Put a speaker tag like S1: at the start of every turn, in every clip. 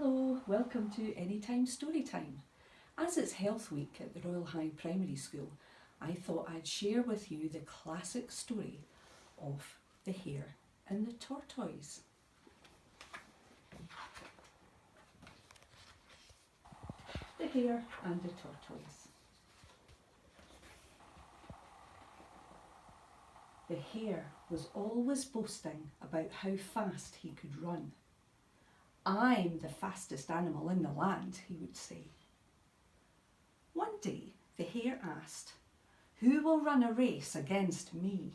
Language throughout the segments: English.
S1: Hello, welcome to Anytime Storytime. As it's Health Week at the Royal High Primary School, I thought I'd share with you the classic story of the Hare and the Tortoise. The Hare and the Tortoise. The Hare was always boasting about how fast he could run. "I'm the fastest animal in the land," he would say. One day the Hare asked, "Who will run a race against me?"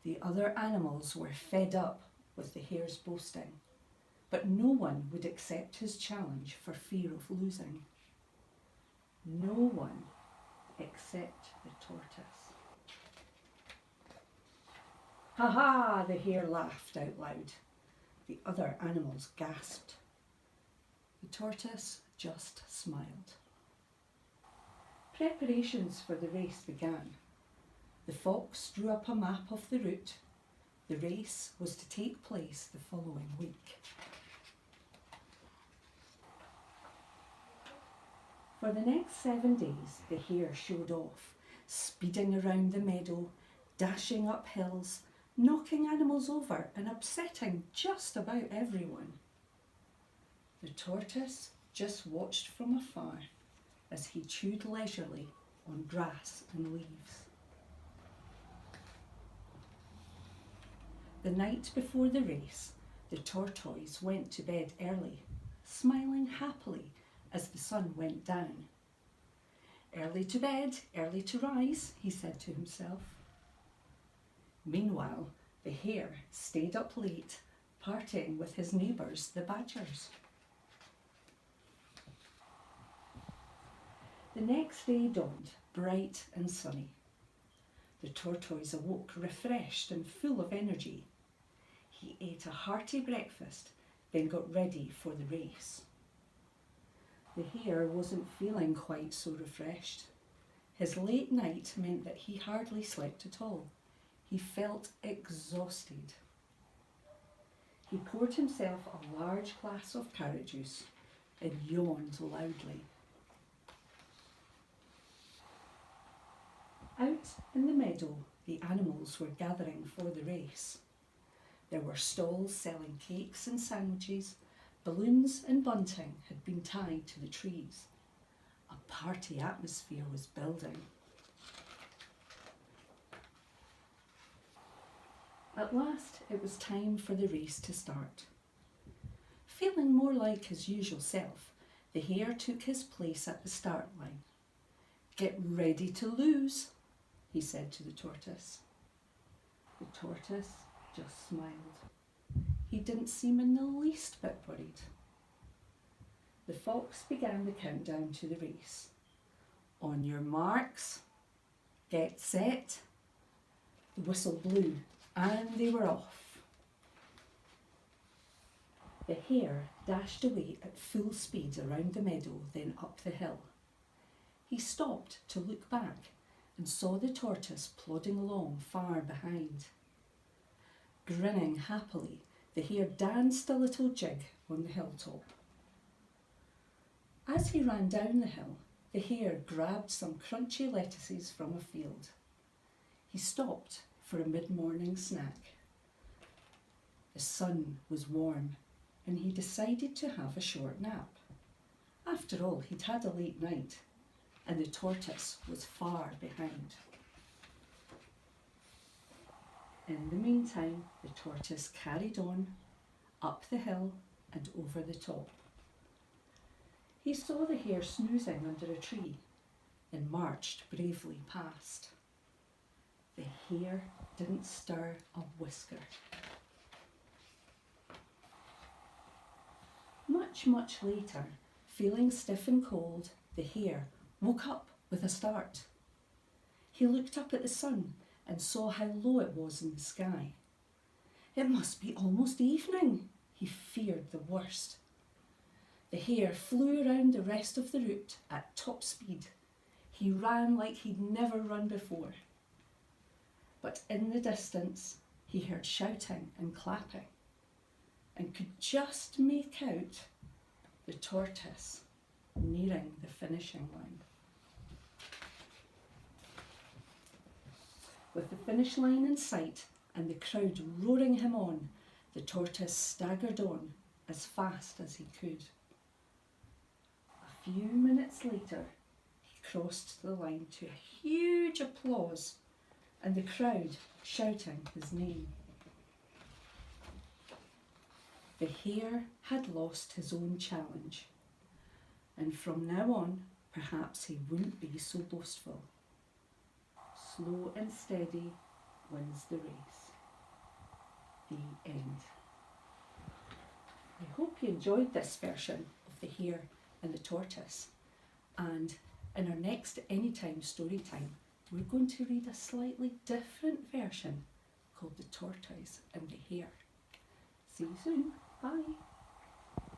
S1: The other animals were fed up with the Hare's boasting, but no one would accept his challenge for fear of losing. No one except the Tortoise. "Ha ha!" the Hare laughed out loud. The other animals gasped. The Tortoise just smiled. Preparations for the race began. The fox drew up a map of the route. The race was to take place the following week. For the next 7 days, the Hare showed off, speeding around the meadow, dashing up hills, knocking animals over and upsetting just about everyone. The Tortoise just watched from afar as he chewed leisurely on grass and leaves. The night before the race, the Tortoise went to bed early, smiling happily as the sun went down. "Early to bed, early to rise," he said to himself. Meanwhile, the Hare stayed up late, partying with his neighbours, the badgers. The next day dawned, bright and sunny. The Tortoise awoke refreshed and full of energy. He ate a hearty breakfast, then got ready for the race. The Hare wasn't feeling quite so refreshed. His late night meant that he hardly slept at all. He felt exhausted. He poured himself a large glass of carrot juice and yawned loudly. Out in the meadow, the animals were gathering for the race. There were stalls selling cakes and sandwiches. Balloons and bunting had been tied to the trees. A party atmosphere was building. At last, it was time for the race to start. Feeling more like his usual self, the Hare took his place at the start line. "Get ready to lose," he said to the Tortoise. The Tortoise just smiled. He didn't seem in the least bit worried. The fox began the countdown to the race. "On your marks, get set." The whistle blew and they were off. The Hare dashed away at full speed around the meadow, then up the hill. He stopped to look back and saw the Tortoise plodding along far behind. Grinning happily, the Hare danced a little jig on the hilltop. As he ran down the hill, the Hare grabbed some crunchy lettuces from a field. He stopped for a mid-morning snack. The sun was warm and he decided to have a short nap. After all, he'd had a late night and the Tortoise was far behind. In the meantime, the Tortoise carried on, up the hill and over the top. He saw the Hare snoozing under a tree and marched bravely past. The Hare didn't stir a whisker. Much later, feeling stiff and cold, the Hare woke up with a start. He looked up at the sun and saw how low it was in the sky. It must be almost evening. He feared the worst. The Hare flew around the rest of the route at top speed. He ran like he'd never run before. But in the distance, he heard shouting and clapping. and could just make out the tortoise nearing the finishing line. With the finish line in sight and the crowd roaring him on, the tortoise staggered on as fast as he could. A few minutes later, he crossed the line to huge applause and the crowd shouting his name. The hare had lost his own challenge, and from now on, perhaps he wouldn't be so boastful. Slow and steady wins the race. The end. I hope you enjoyed this version of the hare and the tortoise. And in our next Anytime Storytime, we're going to read a slightly different version called The Tortoise and the Hare. See you soon. Bye.